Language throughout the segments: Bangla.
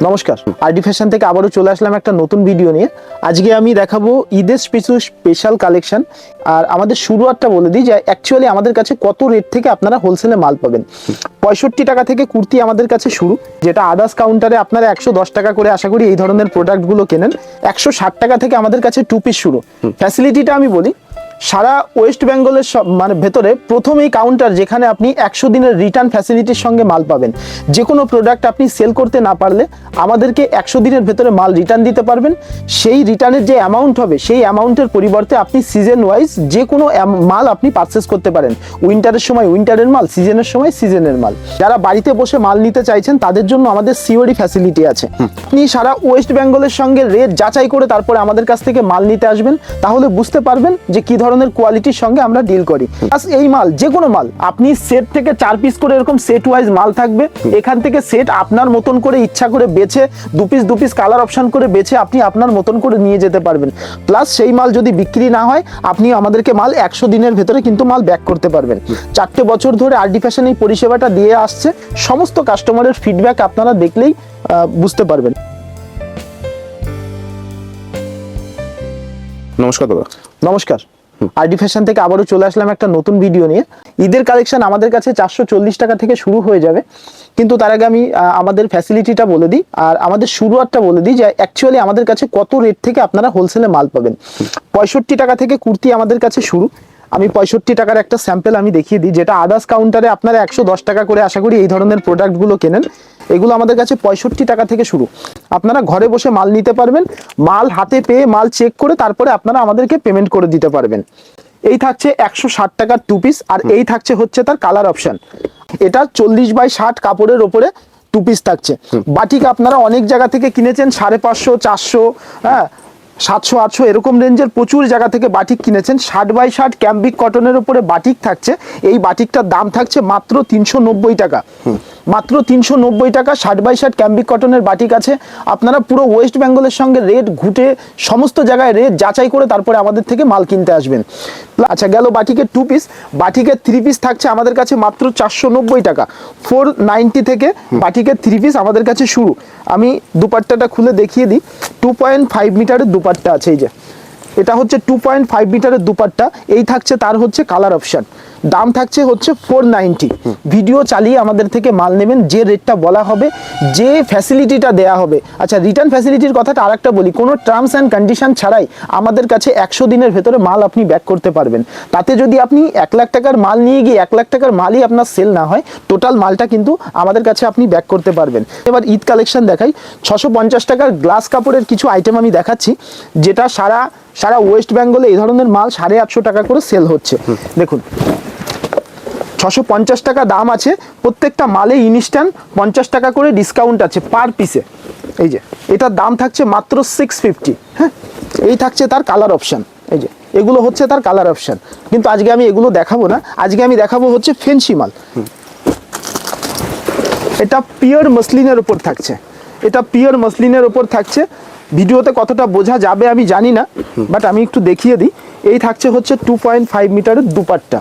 নমস্কার, আরডি ফ্যাশন থেকে আবারও চলে আসলাম একটা নতুন ভিডিও নিয়ে। আজকে আমি দেখাবো ঈদের কিছু স্পেশাল কালেকশন। আর আমাদের শুরুয়াতটা বলে দিই যে অ্যাকচুয়ালি আমাদের কাছে কত রেট থেকে আপনারা হোলসেলে মাল পাবেন। 65 টাকা থেকে কুর্তি আমাদের কাছে শুরু, যেটা আদার্স কাউন্টারে আপনারা 110 টাকা করে আশা করি এই ধরনের প্রোডাক্টগুলো কেনেন। 160 টাকা থেকে আমাদের কাছে 2 পিস শুরু। ফ্যাসিলিটিটা আমি বলি, সারা ওয়েস্ট বেঙ্গলের মানে ভেতরে প্রথম এই কাউন্টার যেখানে আপনি 100 দিনের রিটার্ন ফ্যাসিলিটির সঙ্গে মাল পাবেন। যে কোনো প্রোডাক্ট আপনি সেল করতে না পারলে আমাদেরকে 100 দিনের ভেতরে মাল রিটার্ন দিতে পারবেন। সেই রিটার্নের যে অ্যামাউন্ট হবে সেই অ্যামাউন্টের পরিবর্তে আপনি সিজন ওয়াইজ যে কোনো মাল আপনি পারচেস করতে পারেন। উইন্টারের সময় উইন্টারের মাল, সিজনের সময় সিজনের মাল। যারা বাড়িতে বসে মাল নিতে চাইছেন তাদের জন্য আমাদের সিওডি ফ্যাসিলিটি আছে। আপনি সারা ওয়েস্ট বেঙ্গলের সঙ্গে রেট যাচাই করে তারপরে আমাদের কাছ থেকে মাল নিতে আসবেন, তাহলে বুঝতে পারবেন যে কি ধরনের কোয়ালিটির সঙ্গে আমরা ডিল করি। এই মাল যে কোনো মাল আপনি সেট থেকে 4 পিস করে এরকম সেট ওয়াইজ মাল থাকবে। এখান থেকে সেট আপনার মতন করে ইচ্ছা করে বেছে 2 পিস কালার অপশন করে বেছে আপনি আপনার মতন করে নিয়ে যেতে পারবেন। প্লাস সেই মাল যদি বিক্রি না হয় আপনি আমাদেরকে মাল 100 দিনের ভেতরে কিন্তু মাল ব্যাক করতে পারবেন। 4টে বছর ধরে আরডি ফ্যাশন এই পরিষেবাটা দিয়ে আসছে। সমস্ত কাস্টমারের ফিডব্যাক আপনারা দেখলেই বুঝতে পারবেন। নমস্কার দাদা। নমস্কার, আরডি ফ্যাশন থেকে আবারও চলে আসলাম একটা নতুন ভিডিও নিয়ে। ঈদের কালেকশন আমাদের কাছে 440 টাকা থেকে শুরু হয়ে যাবে, কিন্তু তার আগে আমি আমাদের ফ্যাসিলিটিটা বলে দিই আর আমাদের শুরুয়াতটা বলে দিই যে অ্যাকচুয়ালি আমাদের কাছে কত রেট থেকে আপনারা হোলসেলে মাল পাবেন। 65 টাকা থেকে কুর্তি আমাদের কাছে শুরু। আমি 65 টাকার একটা স্যাম্পল আমি দেখিয়ে দিই, যেটা আদার্স কাউন্টারে আপনারা 110 টাকা করে আশা করি এই ধরনের প্রোডাক্টগুলো কেনেন। এগুলো আমাদের কাছে 65 টাকা থেকে শুরু। আপনারা ঘরে বসে মাল নিতে পারবেন, মাল হাতে পেয়ে মাল চেক করে তারপরে আপনারা আমাদেরকে পেমেন্ট করে দিতে পারবেন। এই থাকছে 160 টাকার 2 পিস, আর এই থাকছে হচ্ছে তার কালার অপশন। এটা 40x60 কাপড়ের ওপরে 2 পিস থাকছে। বাটিক আপনারা অনেক জায়গা থেকে কিনেছেন 550, 400, হ্যাঁ 700, 800 এরকম রেঞ্জের প্রচুর জায়গা থেকে বাটিক কিনেছেন। 60x60 ক্যাম্বিক কটনের উপরে বাটিক থাকছে। এই বাটিকটার দাম থাকছে মাত্র 390 টাকা। মাত্র 390 টাকা 60x60 ক্যাম্বিক কটনের বাটিক আছে। আপনারা পুরো ওয়েস্ট বেঙ্গলের সঙ্গে রেট ঘুটে সমস্ত জায়গায় রেট যাচাই করে তারপরে আমাদের থেকে মাল কিনতে আসবেন। আচ্ছা, গেল বাটিকের 2 পিস। বাটিকের 3 পিস থাকছে আমাদের কাছে মাত্র 490 টাকা। 490 থেকে বাটিকের 3 পিস আমাদের কাছে শুরু। আমি দুপাট্টাটা খুলে দেখিয়ে দিই। 2.5 মিটারের দুপাট্টা আছে। এই যে এটা হচ্ছে 2.5 মিটারের দুপাট্টা। এই থাকছে তার হচ্ছে কালার অপশন। দাম থাকছে হচ্ছে 490। ভিডিও চালিয়ে আমাদের থেকে মাল নেবেন, যে রেটটা বলা হবে, যে ফ্যাসিলিটিটা দেয়া হবে। আচ্ছা, রিটার্ন ফ্যাসিলিটির কথাটা আরেকটা বলি, কোনো টার্মস অ্যান্ড কন্ডিশন ছাড়াই আমাদের কাছে 100 দিনের ভেতরে মাল আপনি ব্যাক করতে পারবেন। তাতে যদি আপনি 1 লাখ টাকার মাল নিয়ে গিয়ে 1 লাখ টাকার মালই আপনার সেল না হয়, টোটাল মালটা কিন্তু আমাদের কাছে আপনি ব্যাক করতে পারবেন। এবার ঈদ কালেকশন দেখাই। 650 টাকার গ্লাস কাপড়ের কিছু আইটেম আমি দেখাচ্ছি, যেটা সারা ওয়েস্ট বেঙ্গলে এই ধরনের মাল 850 টাকা করে সেল হচ্ছে। দেখুন, 650 টাকা দাম আছে। প্রত্যেকটা মালে ইনস্ট্যান্ট 50 টাকা করে ডিসকাউন্ট আছে পার পিসে। এই যে এটার দাম থাকছে মাত্র 650। হ্যাঁ, এই থাকছে তার কালার অপশন। এই যে এগুলো হচ্ছে তার কালার অপশন, কিন্তু আজকে আমি এগুলো দেখাবো না। আজকে আমি দেখাবো হচ্ছে ফেন্সি মাল। এটা পিওর মসলিনের উপর থাকছে। এটা পিওর মসলিনের উপর থাকছে। ভিডিওতে কতটা বোঝা যাবে আমি জানি না, বাট আমি একটু দেখিয়ে দিই। এই থাকছে হচ্ছে 2.5 মিটারের দুপাট্টা।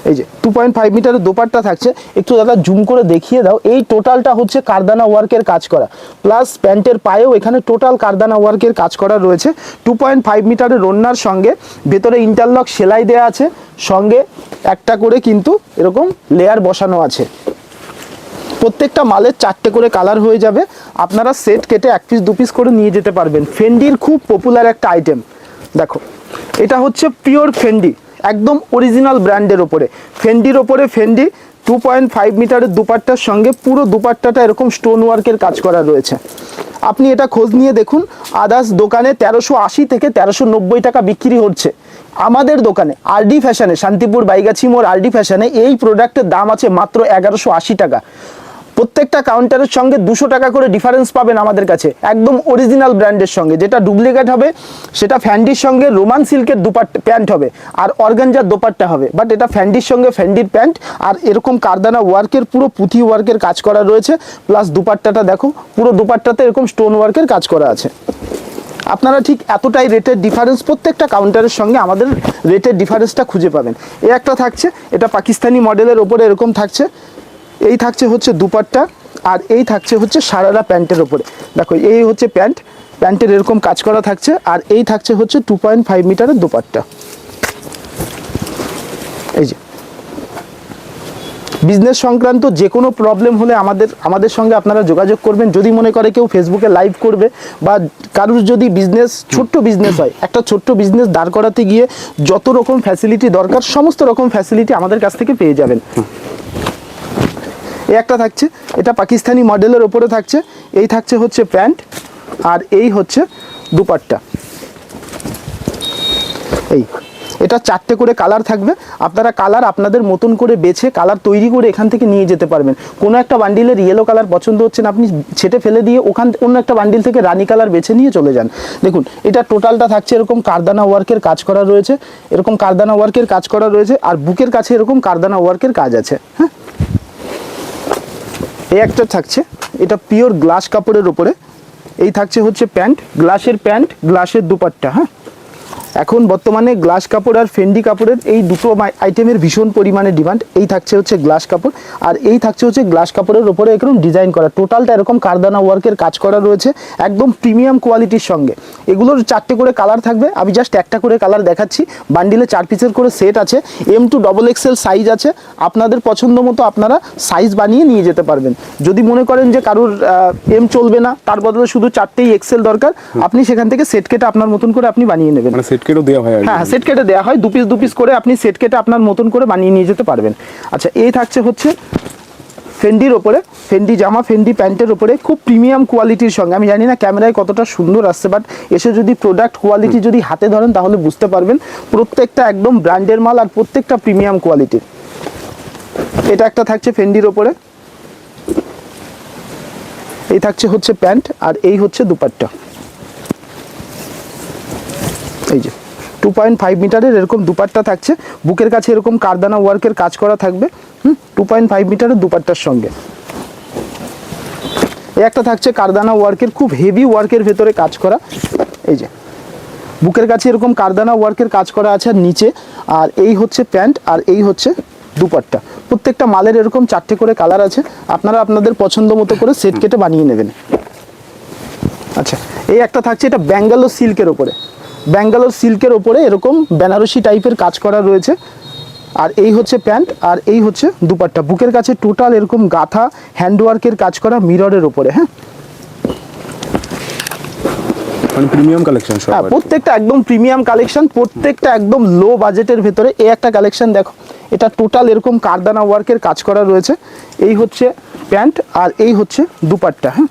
এই যে 2.5 মিটারের দোপাট্টা থাকছে। একটু দাদা জুম করে দেখিয়ে দাও। এই টোটালটা হচ্ছে কারদানা ওয়ার্কের কাজ করা, প্লাস প্যান্টের পায়েও এখানে টোটাল কারদানা ওয়ার্কের কাজ করা রয়েছে। 2.5 মিটারের ওড়নার সঙ্গে ভেতরে ইন্টারলক সেলাই দেওয়া আছে, সঙ্গে একটা করে কিন্তু এরকম লেয়ার বসানো আছে। প্রত্যেকটা মালের 4টে করে কালার হয়ে যাবে। আপনারা সেট কেটে 1 পিস 2 পিস করে নিয়ে যেতে পারবেন। ফেন্ডির খুব পপুলার একটা আইটেম। দেখো, এটা হচ্ছে পিওর ফেন্ডি, একদম অরিজিনাল ব্র্যান্ডের ওপরে। ফেন্ডির ওপরে ফেন্ডি 2.5 মিটারের দুপাট্টার সঙ্গে পুরো দুপাট্টাটা এরকম স্টোন ওয়ার্কের কাজ করা রয়েছে। আপনি এটা খোঁজ নিয়ে দেখুন, আদার্স দোকানে 1380 থেকে 1390 টাকা বিক্রি হচ্ছে। আমাদের দোকানে আরডি ফ্যাশনে, শান্তিপুর বাইগাছি মোড় আরডি ফ্যাশনে এই প্রোডাক্টের দাম আছে মাত্র 1180 টাকা। প্রত্যেকটা কাউন্টারের সঙ্গে 200 টাকা করে ডিফারেন্স পাবেন আমাদের কাছে, একদম অরিজিনাল ব্র্যান্ডের সঙ্গে। যেটা ডুপ্লিকেট হবে সেটা ফ্যান্ডির সঙ্গে রোমান সিল্কের প্যান্ট হবে আর অর্গানজার দোপাট্টা হবে, বাট এটা ফ্যান্ডির সঙ্গে ফ্যান্ডির প্যান্ট আর এরকম কারদানা ওয়ার্কের পুরো পুঁথি ওয়ার্কের কাজ করা রয়েছে। প্লাস দুপাট্টাটা দেখো, পুরো দুপাট্টাতে এরকম স্টোন ওয়ার্কের কাজ করা আছে। আপনারা ঠিক এতটাই রেটের ডিফারেন্স প্রত্যেকটা কাউন্টারের সঙ্গে আমাদের রেটের ডিফারেন্সটা খুঁজে পাবেন। এই একটা থাকছে, এটা পাকিস্তানি মডেলের ওপরে এরকম থাকছে। এই থাকছে হচ্ছে দুপাট্টা, আর এই থাকছে হচ্ছে সারারা প্যান্টের ওপরে। দেখো এই হচ্ছে প্যান্টের এরকম কাজ করা থাকছে। আর এই থাকছে হচ্ছে 2.5 মিটারের দুপাট্টা। এই যে বিজনেস সংক্রান্ত যে কোনো প্রবলেম হলে আমাদের সঙ্গে আপনারা যোগাযোগ করবেন। যদি মনে করে কেউ ফেসবুকে লাইভ করবে বা কারুর যদি ছোট্ট বিজনেস হয়, একটা ছোট্ট বিজনেস দাঁড় করাতে গিয়ে যত রকম ফ্যাসিলিটি দরকার সমস্ত রকম ফ্যাসিলিটি আমাদের কাছ থেকে পেয়ে যাবেন। এই একটা থাকছে, এটা পাকিস্তানি মডেলের ওপরে থাকছে। এই থাকছে হচ্ছে প্যান্ট আর এই হচ্ছে দুপাট্টা। এটা 4টে করে কালার থাকবে। আপনারা কালার আপনাদের মতন করে বেছে কালার তৈরি করে এখান থেকে নিয়ে যেতে পারবেন। কোনো একটা বান্ডিলের ইয়েলো কালার পছন্দ হচ্ছে না, আপনি ছেটে ফেলে দিয়ে অন্য একটা বান্ডিল থেকে রানি কালার বেছে নিয়ে চলে যান। দেখুন এটা টোটালটা থাকছে এরকম কারদানা ওয়ার্কের কাজ করা রয়েছে, এরকম কারদানা ওয়ার্কের কাজ করা রয়েছে। আর বুকের কাছে এরকম কারদানা ওয়ার্কের কাজ আছে। হ্যাঁ, এই একটা থাকছে, এটা পিওর গ্লাস কাপড়ের ওপরে। এই থাকছে হচ্ছে প্যান্ট, গ্লাসের দুপাট্টা। হ্যাঁ, এখন বর্তমানে গ্লাস কাপড় আর ফেন্ডি কাপড়ের এই দুটো আইটেমের ভীষণ পরিমাণে ডিমান্ড। এই থাকছে হচ্ছে গ্লাস কাপড় আর এই থাকছে হচ্ছে গ্লাস কাপড়ের উপরে এরকম ডিজাইন করা। টোটালটা এরকম কারদানা ওয়ার্কের কাজ করা রয়েছে, একদম প্রিমিয়াম কোয়ালিটির সঙ্গে। এগুলোর 4টে করে কালার থাকবে, আমি জাস্ট একটা করে কালার দেখাচ্ছি। বান্ডিলে 4 পিসের করে সেট আছে, M to XXL সাইজ আছে। আপনাদের পছন্দ মতো আপনারা সাইজ বানিয়ে নিয়ে যেতে পারবেন। যদি মনে করেন যে কারুর M চলবে না, তার বদলে শুধু 4টেই XL দরকার, আপনি সেখান থেকে সেট কেটে আপনার মতন করে আপনি বানিয়ে নেবেন। কেটে দেওয়া হয়। হ্যাঁ, সেট কেটে দেওয়া হয়, 2 পিস করে আপনি সেট কেটে আপনার মতন করে বানিয়ে নিয়ে যেতে পারবেন। আচ্ছা, এই থাকছে হচ্ছে ফেন্ডির ওপরে, ফেন্ডি জামা, ফেন্ডি প্যান্টের ওপরে খুব প্রিমিয়াম কোয়ালিটির সঙ্গে। আমি জানি না ক্যামেরায় কতটা সুন্দর আসছে, বাট এসে যদি প্রোডাক্ট কোয়ালিটি যদি হাতে ধরেন তাহলে বুঝতে পারবেন প্রত্যেকটা একদম ব্র্যান্ডের মাল আর প্রত্যেকটা প্রিমিয়াম কোয়ালিটির। এটা একটা থাকছে ফেন্ডির ওপরে। এই থাকছে হচ্ছে প্যান্ট আর এই হচ্ছে দুপাট্টা। এই যে 2.5 মিটারের এরকম দুপাট্টা থাকছে, বুকের কাছে এরকম কারদানা ওয়ার্কের কাজ করা থাকবে। 2.5 মিটারের দুপাট্টার সঙ্গে এই একটা থাকছে কারদানা ওয়ার্কের, খুব হেভি ওয়ার্কের ভেতরে কাজ করা। এই যে বুকের কাছে এরকম কারদানা ওয়ার্কের কাজ করা আছে আর নিচে। আর এই হচ্ছে প্যান্ট আর এই হচ্ছে দুপাট্টা। প্রত্যেকটা মালের এরকম 4টে করে কালার আছে, আপনারা আপনাদের পছন্দ মতো করে সেট কেটে বানিয়ে নেবেন। আচ্ছা, এই একটা থাকছে, এটা ব্যাঙ্গালোর সিল্কের ওপরে, ব্যাঙ্গালোর সিল্কের ওপরে এরকম বেনারসি টাইপের কাজ করা রয়েছে। আর এই হচ্ছে প্যান্ট আর এই হচ্ছে দুপাট্টা। বুকের কাছে টোটাল এরকম গাথা হ্যান্ডওয়ার্কের কাজ করা মিররের ওপরে। হ্যাঁ, মানে প্রিমিয়াম কালেকশন সব। হ্যাঁ, প্রত্যেকটা একদম প্রিমিয়াম কালেকশন, প্রত্যেকটা একদম লো বাজেটের ভেতরে। এই একটা কালেকশন দেখো, এটা টোটাল এরকম কারদানা ওয়ার্কের কাজ করা রয়েছে। এই হচ্ছে প্যান্ট আর এই হচ্ছে দুপাট্টা। হ্যাঁ,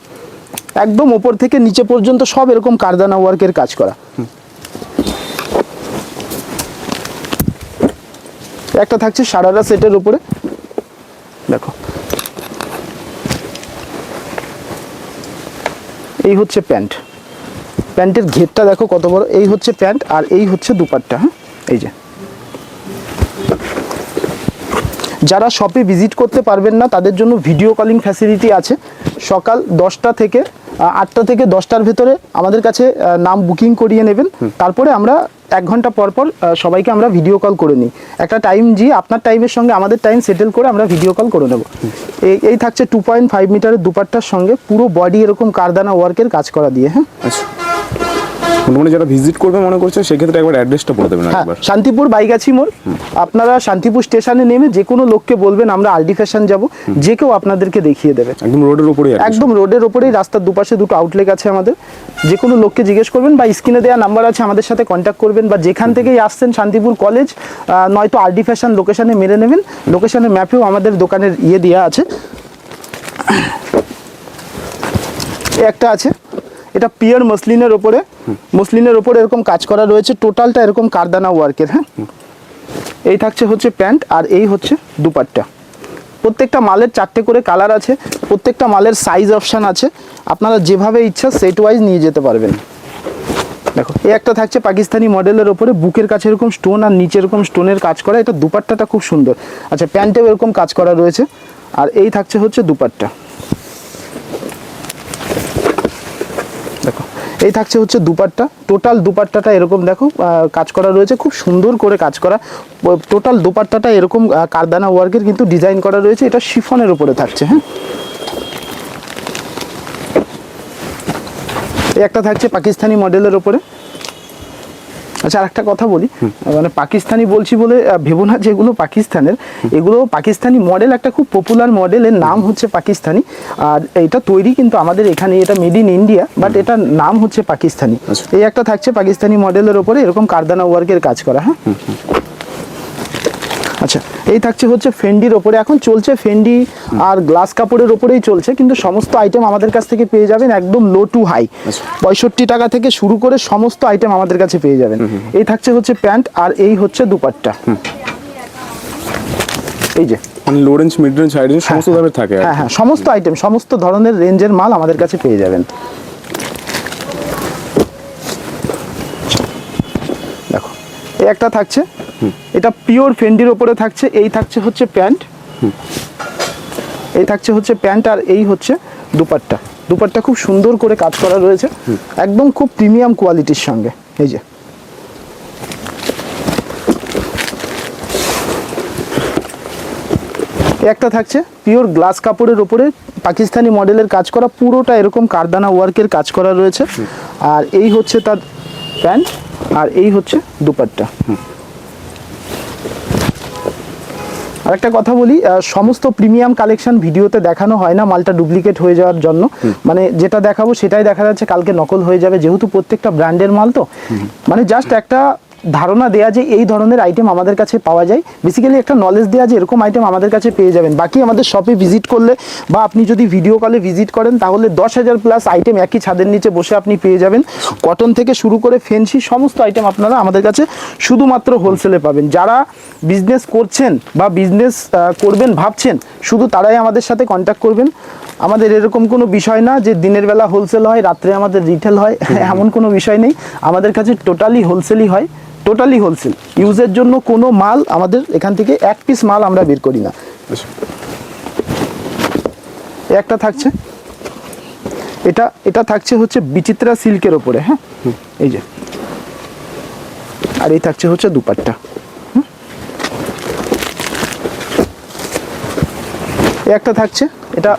একদম ওপর থেকে নিচে পর্যন্ত সব এরকম কারদানা ওয়ার্কের কাজ করা। একটা থাকছে সারারা সেটের উপরে। দেখো এই হচ্ছে প্যান্টের ঘেরটা দেখো কত বড়। এই হচ্ছে প্যান্ট আর এই হচ্ছে দুপাট্টা। হ্যাঁ, এই যে যারা শপে ভিজিট করতে পারবেন না তাদের জন্য ভিডিও কলিং ফ্যাসিলিটি আছে। সকাল 10টা থেকে 8টা থেকে 10টার ভেতরে আমাদের কাছে নাম বুকিং করিয়ে নেবেন। তারপরে আমরা 1 ঘন্টা পর পর সবাইকে আমরা ভিডিও কল করে নিই। একটা টাইম দিয়ে আপনার টাইমের সঙ্গে আমাদের টাইম সেটেল করে আমরা ভিডিও কল করে নেব। এই থাকছে 2.5 মিটারের দুপাট্টার সঙ্গে পুরো বডি এরকম কারদানা ওয়ার্কের কাজ করা দিয়ে। হ্যাঁ, আচ্ছা, মানে যারা ভিজিট করবে মনে করছে সেক্ষেত্রে একবার অ্যাড্রেসটা বলে দেবেন একবার। শান্তিপুর বাইগাছি মোড়। আপনারা শান্তিপুর স্টেশনে নেমে যে কোনো লোককে বলবেন আমরা আরডি ফ্যাশন যাব, যে কেউ আপনাদেরকে দেখিয়ে দেবে। একদম রোডের উপরেই, একদম রোডের উপরেই, রাস্তার দুপাশে দুটো আউটলেট আছে আমাদের। যে কোনো লোককে জিজ্ঞেস করবেন বা স্ক্রিনে দেওয়া নাম্বার আছে, আমাদের সাথে কন্ট্যাক্ট করবেন। বা যেখান থেকেই আসছেন শান্তিপুর কলেজ নয়তো আরডি ফ্যাশন লোকেশনে মেরে নেবেন। লোকেশনের ম্যাপেও আমাদের দোকানের দেওয়া আছে। একটা আছে, এটা পিওর মসলিনের ওপরে এরকম কাজ করা রয়েছে। টোটালটা এরকম কারদানা ওয়ার্কের। হ্যাঁ, এই থাকছে হচ্ছে প্যান্ট আর এই হচ্ছে দুপাট্টা। প্রত্যেকটা মালের 4টে করে কালার আছে, প্রত্যেকটা মালের সাইজ অপশান আছে। আপনারা যেভাবে ইচ্ছা সেট ওয়াইজ নিয়ে যেতে পারবেন। দেখো এই একটা থাকছে পাকিস্তানি মডেলের ওপরে, বুকের কাছে এরকম স্টোন আর নিচে এরকম স্টোনের কাজ করা। এটা দুপাট্টাটা খুব সুন্দর। আচ্ছা, প্যান্টেও এরকম কাজ করা রয়েছে। আর এই থাকছে হচ্ছে দুপাট্টা। দেখো এই থাকছে হচ্ছে দুপাট্টা। টোটাল দুপাট্টাটা এরকম দেখো কাজ করা রয়েছে, খুব সুন্দর করে কাজ করা। টোটাল দুপাট্টাটা এরকম কারদানা ওয়ার্কের কিন্তু ডিজাইন করা রয়েছে। এটা শিফনের উপরে থাকছে। হ্যাঁ, এই একটা থাকছে পাকিস্তানি মডেলের ওপরে। আচ্ছা, আর একটা কথা বলি, মানে পাকিস্তানি বলছি বলে ভেবো না যেগুলো পাকিস্তানের, এগুলো পাকিস্তানি মডেল, একটা খুব পপুলার মডেলের নাম হচ্ছে পাকিস্তানি। আর এটা তৈরি কিন্তু আমাদের এখানে, এটা মেড ইন ইন্ডিয়া, বাট এটার নাম হচ্ছে পাকিস্তানি। এই একটা থাকছে পাকিস্তানি মডেলের ওপরে এরকম কারদানা ওয়ার্কের কাজ করা। হ্যাঁ, আচ্ছা, এই থাকছে হচ্ছে ফেন্ডির ওপরে। এখন চলছে ফেন্ডি আর গ্লাস কাপড়ের ওপরেই চলছে, কিন্তু সমস্ত আইটেম আমাদের কাছ থেকে পেয়ে যাবেন একদম লো টু হাই। 65 টাকা থেকে শুরু করে সমস্ত আইটেম আমাদের কাছে পেয়ে যাবেন। এই থাকছে হচ্ছে প্যান্ট, আর এই হচ্ছে দুপাট্টা। এই যে মানে low range, mid range, high range সমস্ত দামের থাকে। হ্যাঁ হ্যাঁ, সমস্ত আইটেম, সমস্ত ধরনের রেঞ্জের মাল আমাদের কাছে পেয়ে যাবেন। দেখো, এই একটা থাকছে, এটা পিওর ফেন্ডির ওপরে থাকছে। এই থাকছে হচ্ছে প্যান্ট, এই থাকছে হচ্ছে প্যান্ট, আর এই হচ্ছে দুপাট্টা। দুপাট্টা খুব সুন্দর করে কাজ করা রয়েছে, একদম খুব প্রিমিয়াম কোয়ালিটির সঙ্গে। এই যে একটা থাকছে পিওর গ্লাস কাপড়ের ওপরে পাকিস্তানি মডেলের কাজ করা, পুরোটা এরকম কারদানা ওয়ার্কের কাজ করা রয়েছে। আর এই হচ্ছে তার প্যান্ট, আর এই হচ্ছে দুপাট্টা। আর একটা কথা বলি, সমস্ত প্রিমিয়াম কালেকশন ভিডিওতে দেখানো হয় না, মালটা ডুপ্লিকেট হয়ে যাওয়ার জন্য। মানে যেটা দেখাবো সেটাই দেখা যাচ্ছে কালকে নকল হয়ে যাবে, যেহেতু প্রত্যেকটা ব্র্যান্ডের মাল তো। মানে জাস্ট একটা ধারণা দেয়া যে এই ধরনের আইটেম আমাদের কাছে পাওয়া যায়, বেসিক্যালি একটা নলেজ দেয়া যে এরকম আইটেম আমাদের কাছে পেয়ে যাবেন। বাকি আমাদের শপে ভিজিট করলে বা আপনি যদি ভিডিও কলে ভিজিট করেন, তাহলে 10,000 প্লাস আইটেম একই ছাদের নিচে বসে আপনি পেয়ে যাবেন। কটন থেকে শুরু করে ফেন্সি সমস্ত আইটেম আপনারা আমাদের কাছে শুধুমাত্র হোলসেলে পাবেন। যারা বিজনেস করছেন বা বিজনেস করবেন ভাবছেন, শুধু তারাই আমাদের সাথে কন্ট্যাক্ট করবেন। আমাদের এরকম কোনো বিষয় না যে দিনের বেলা হোলসেল হয়, রাত্রে আমাদের রিটেল হয়, এমন কোনো বিষয় নেই। আমাদের কাছে টোটালি হোলসেলই হয়, টোটালি হোলসেল। ইউজের জন্য কোনো মাল আমাদের এখান থেকে এক পিস মাল আমরা বের করি না। একটা থাকছে, এটা থাকছে হচ্ছে বিচিত্রা সিল্কের ওপরে। হ্যাঁ, এই যে, আর এই থাকছে হচ্ছে দুপাট্টা। একটা থাকছে, এটা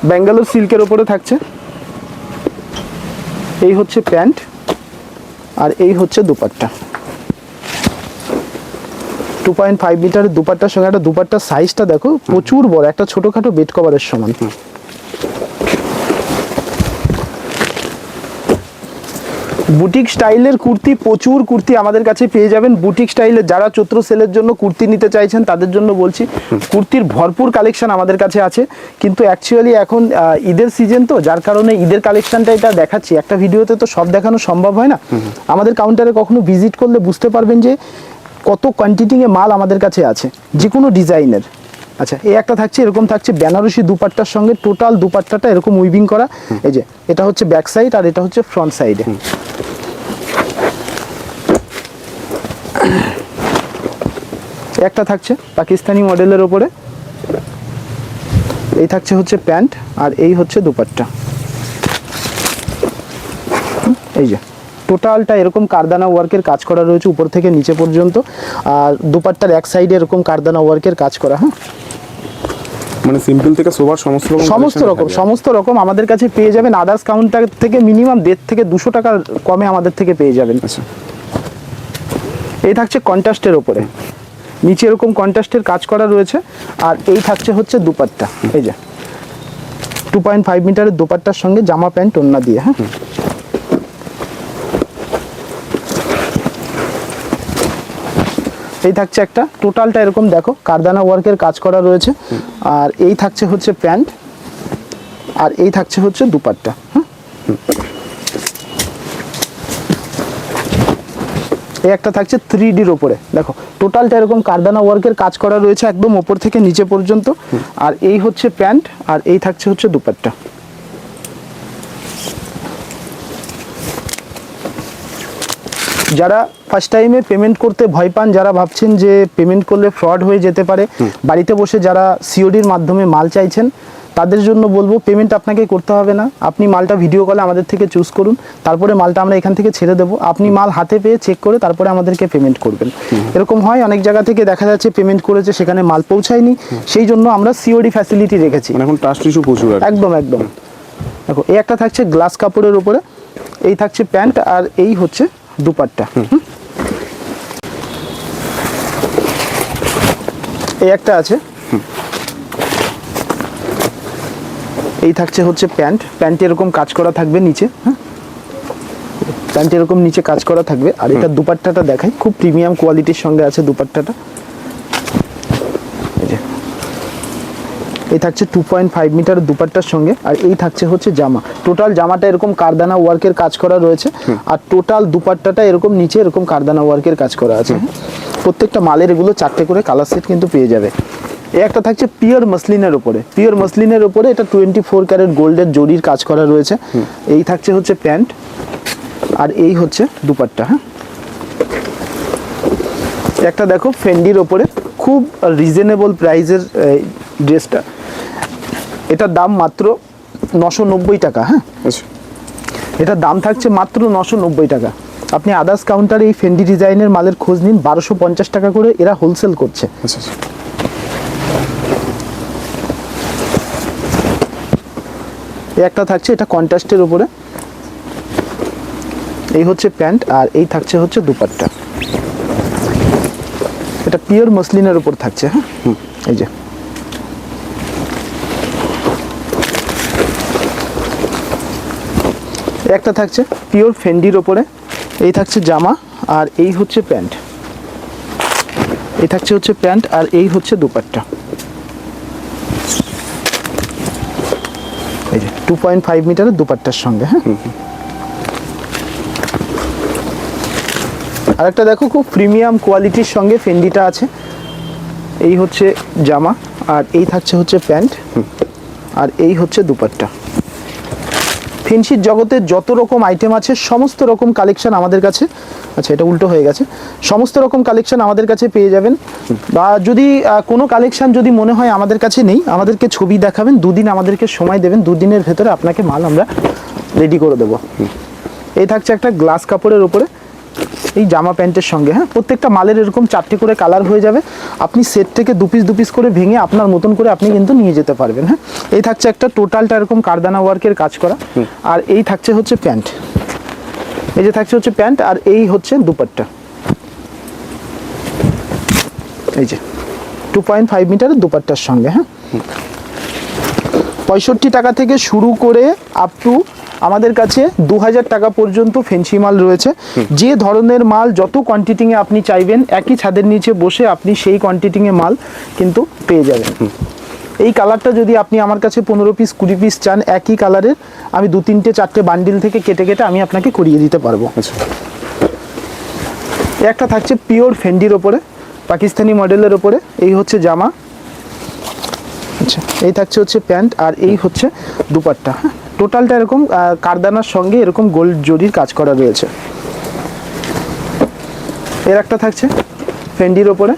ব্যাঙ্গালোর সিল্কের ওপরে থাকছে। এই হচ্ছে প্যান্ট, আর এই হচ্ছে দুপাট্টা। 2.5 মিটারের দুপাট্টার সঙ্গে একটা দুপাট্টার সাইজটা দেখো, প্রচুর বড়, একটা ছোটখাটো বেড কভারের সমান। বুটিক স্টাইলের কুর্তি, প্রচুর কুর্তি আমাদের কাছে পেয়ে যাবেন। বুটিক স্টাইলের যারা চৈত্র সেলের জন্য কুর্তি নিতে চাইছেন তাদের জন্য বলছি, কুর্তির ভরপুর কালেকশন আমাদের কাছে আছে। কিন্তু অ্যাকচুয়ালি এখন ঈদের সিজন তো, যার কারণে ঈদের কালেকশনটা এটা দেখাচ্ছি। একটা ভিডিওতে তো সব দেখানো সম্ভব হয় না। আমাদের কাউন্টারে কখনো ভিজিট করলে বুঝতে পারবেন যে কত কোয়ান্টিটিতে মাল আমাদের কাছে আছে, যে কোনো ডিজাইনের। আচ্ছা, এই একটা থাকছে, এরকম থাকছে বেনারসি দুপাট্টার সঙ্গে, টোটাল দুপাট্টাটা এরকম উইভিং করা। এই যে, এটা হচ্ছে ব্যাক সাইড, আর এটা হচ্ছে ফ্রন্ট সাইডে। একটা থাকছে পাকিস্তানি মডেলের ওপরে, এই থাকছে হচ্ছে প্যান্ট, আর এই হচ্ছে দুপাট্টা। এই যে টোটালটা এরকম কারদানা ওয়ার্কের কাজ করা রয়েছে উপর থেকে নিচে পর্যন্ত, আর দুপাট্টার এক সাইডে এরকম কারদানা ওয়ার্কের কাজ করা। হ্যাঁ, মানে সিম্পল থেকে সোবার সমস্ত রকম আমাদের কাছে পেয়ে যাবেন। আদার্স কাউন্টার থেকে মিনিমাম 150 থেকে 200 টাকার কমে আমাদের থেকে পেয়ে যাবেন। এই থাকছে কন্ট্রাস্টের ওপরে, নিচে এরকম কন্ট্রাস্টের কাজ করা রয়েছে, আর এই থাকছে হচ্ছে দুপাট্টা। এই যে 2.5 মিটারের দুপাট্টার সঙ্গে জামা প্যান্ট ওড়না দিয়ে। হ্যাঁ, এই থাকছে একটা, টোটালটা এরকম দেখো কারদানা ওয়ার্কের কাজ করা রয়েছে, আর এই থাকছে হচ্ছে প্যান্ট, আর এই থাকছে হচ্ছে দুপাট্টা। হ্যাঁ, এই একটা থাকছে 3Dর ওপরে, দেখো টোটালটা এরকম কারদানা ওয়ার্কের কাজ করা রয়েছে একদম ওপর থেকে নিচে পর্যন্ত, আর এই হচ্ছে প্যান্ট, আর এই থাকছে হচ্ছে দুপাট্টা। যারা ফার্স্ট টাইমে পেমেন্ট করতে ভয় পান, যারা ভাবছেন যে পেমেন্ট করলে ফ্রড হয়ে যেতে পারে, বাড়িতে বসে যারা সিওডির মাধ্যমে মাল চাইছেন, তাদের জন্য বলবো পেমেন্ট আপনাকে করতে হবে না। আপনি মালটা ভিডিও কলে আমাদের থেকে চুজ করুন, তারপরে মালটা আমরা এখান থেকে ছেড়ে দেবো। আপনি মাল হাতে পেয়ে চেক করে তারপরে আমাদেরকে পেমেন্ট করবেন। এরকম হয় অনেক জায়গা থেকে দেখা যাচ্ছে পেমেন্ট করেছে, সেখানে মাল পৌঁছায়নি, সেই জন্য আমরা সিওডি ফ্যাসিলিটি রেখেছি। এখন ট্রাস্ট ইস্যু প্রচুর। একদম একদম। দেখো এই একটা থাকছে গ্লাস কাপড়ের উপরে, এই থাকছে প্যান্ট আর এই হচ্ছে দুপাট্টা। এই একটা আছে, এই থাকছে হচ্ছে প্যান্ট। প্যান্টে এরকম কাজ করা থাকবে নিচে, হ্যাঁ প্যান্ট এরকম নিচে কাজ করা থাকবে। আর এটা দুপাট্টাটা দেখাই, খুব প্রিমিয়াম কোয়ালিটির সঙ্গে আছে দুপাট্টাটা। এই যে এই থাকছে 2.5 মিটার দুপাট্টার সঙ্গে। আর এই থাকছে হচ্ছে জামা। টোটাল জামাটা এরকম কারদানা ওয়ার্কের কাজ করা রয়েছে, আর টোটাল দুপাট্টাটা এরকম নিচে এরকম কারদানা ওয়ার্কের কাজ করা আছে। প্রত্যেকটা মালের এগুলো 4টে করে কালার সেট কিন্তু পেয়ে যাবে। এই একটা থাকছে পিওর মসলিনের উপরে, পিওর মসলিনের উপরে এটা 24 ক্যারেট গোল্ডের জরির কাজ করা রয়েছে। এই থাকছে হচ্ছে প্যান্ট আর এই হচ্ছে দুপাট্টা। হ্যাঁ একটা দেখো ফেন্ডির ওপরে খুব রিজনেবল প্রাইসের ড্রেসটা, এটার দাম মাত্র 990 টাকা। হ্যাঁ আচ্ছা, এটার দাম থাকছে মাত্র 990 টাকা। আপনি আদার্স কাউন্টারে এই ফেন্ডি ডিজাইনের মালের খোঁজ নিন, 1250 টাকা করে এরা হোলসেল করছে। আচ্ছা, আচ্ছা। একটা থাকছে এটা কন্ট্রাস্টের উপরে, এই হচ্ছে প্যান্ট আর এই থাকছে হচ্ছে দুপাট্টা। এটা পিওর মসলিনের উপর থাকছে। হ্যাঁ এই যে একটা থাকছে পিওর ফেন্ডির ওপরে, এই থাকছে জামা আর এই হচ্ছে প্যান্ট। এই থাকছে হচ্ছে প্যান্ট আর এই হচ্ছে দুপাট্টা। এই যে 2.5 মিটারের দুপাট্টার সঙ্গে। হ্যাঁ আরেকটা দেখো খুব প্রিমিয়াম কোয়ালিটির সঙ্গে ফেন্ডিটা আছে। এই হচ্ছে জামা আর এই থাকছে হচ্ছে প্যান্ট আর এই হচ্ছে দুপাট্টা। ফেন্সির জগতে যত রকম আইটেম আছে সমস্ত রকম কালেকশন আমাদের কাছে, আচ্ছা এটা উল্টো হয়ে গেছে, সমস্ত রকম কালেকশন আমাদের কাছে পেয়ে যাবেন। বা যদি কোনো কালেকশন যদি মনে হয় আমাদের কাছে নেই, আমাদেরকে ছবি দেখাবেন, 2 দিন আমাদেরকে সময় দেবেন, 2 দিনের ভেতরে আপনাকে মাল আমরা রেডি করে দেবো। এই থাকছে একটা গ্লাস কাপড়ের উপরে এই জামা প্যান্টের সঙ্গে। হ্যাঁ প্রত্যেকটা মালের এরকম 4টে করে কালার হয়ে যাবে, আপনি সেট থেকে 2 পিস করে ভেঙে আপনার মতন করে আপনি কিন্তু নিয়ে যেতে পারবেন। হ্যাঁ এই থাকছে একটা টোটালটা এরকম কারদানা ওয়ার্কের কাজ করা। আর এই থাকছে হচ্ছে প্যান্ট, এই যে থাকছে হচ্ছে প্যান্ট আর এই হচ্ছে দুপাট্টা। এই যে 2.5 মিটারের দুপাট্টার সঙ্গে। হ্যাঁ 65 টাকা থেকে শুরু করে আপ টু আমাদের কাছে 2000 টাকা পর্যন্ত ফেন্সি মাল রয়েছে। যে ধরনের মাল যত কোয়ান্টিটিংয়ে আপনি চাইবেন, একই ছাদের নিচে বসে আপনি সেই কোয়ান্টিটিংয়ে মাল কিন্তু পেয়ে যাবেন। এই কালারটা যদি আপনি আমার কাছে 15 পিস 20 পিস চান একই কালারের, আমি 2-3-4টে বান্ডিল থেকে কেটে কেটে আমি আপনাকে করিয়ে দিতে পারবো। আচ্ছা, একটা থাকছে পিওর ফেন্ডির ওপরে, পাকিস্তানি মডেলের ওপরে, এই হচ্ছে জামা। আচ্ছা এই থাকছে হচ্ছে প্যান্ট আর এই হচ্ছে দুপাট্টা। হ্যাঁ টোটালটা এরকম কারদানার সঙ্গে এরকম গোল্ড জরির কাজ করা রয়েছে। এর একটা থাকছে ফেন্ডির ওপরে,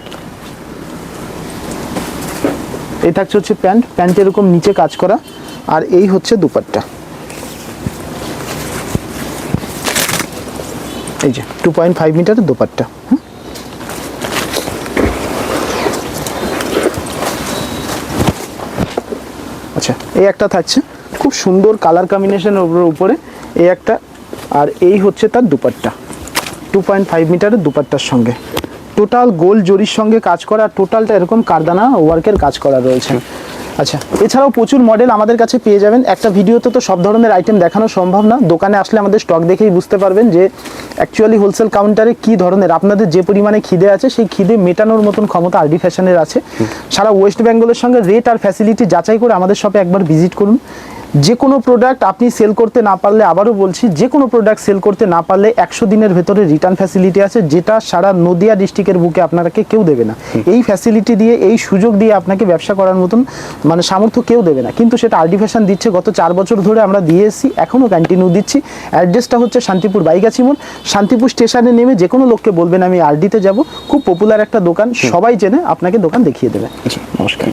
এই থাকছে হচ্ছে প্যান্ট, প্যান্ট এরকম নিচে কাজ করা আর এই হচ্ছে দুপাট্টা। এই যে 2.5 মিটারের দুপাট্টা। আচ্ছা এই একটা থাকছে খুব সুন্দর কালার কম্বিনেশনের উপরে, এই একটা আর এই হচ্ছে তার দুপাট্টা। 2.5 মিটারের দুপাট্টার সঙ্গে টোটাল গোল জরির সঙ্গে কাজ করা, টোটালটা এরকম কারদানা ওয়ার্কের কাজ করা রয়েছে। আচ্ছা এছাড়াও প্রচুর মডেল আমাদের কাছে পেয়ে যাবেন। একটা ভিডিওতে তো সব ধরনের আইটেম দেখানো সম্ভব না, দোকানে আসলে আমাদের স্টক দেখেই বুঝতে পারবেন যে অ্যাকচুয়ালি হোলসেল কাউন্টারে কী ধরনের আপনাদের যে পরিমাণে খিদে আছে সেই খিদে মেটানোর মতন ক্ষমতা আরডি ফ্যাশনের আছে। সারা ওয়েস্ট বেঙ্গলের সঙ্গে রেট আর ফ্যাসিলিটি যাচাই করে আমাদের শপে একবার ভিজিট করুন। যে কোনো প্রোডাক্ট আপনি সেল করতে না পারলে, আবারও বলছি, যে কোনো প্রোডাক্ট সেল করতে না পারলে 100 দিনের ভেতরে রিটার্ন ফ্যাসিলিটি আছে, যেটা সারা নদিয়া ডিস্ট্রিক্টের বুকে আপনাকে কেউ দেবে না। এই ফ্যাসিলিটি দিয়ে, এই সুযোগ দিয়ে আপনাকে ব্যবসা করার মতন মানে সামর্থ্য কেউ দেবে না, কিন্তু সেটা আরডি ফ্যাশন দিচ্ছে। গত 4 বছর ধরে আমরা দিয়ে এসেছি, এখনও কন্টিনিউ দিচ্ছি। অ্যাড্রেসটা হচ্ছে শান্তিপুর বাইগাছি মোড়। শান্তিপুর স্টেশনে নেমে যে কোনো লোককে বলবেন আমি আরডিতে যাব, খুব পপুলার একটা দোকান, সবাই চেনে, আপনাকে দোকান দেখিয়ে দেবে। আচ্ছা, নমস্কার।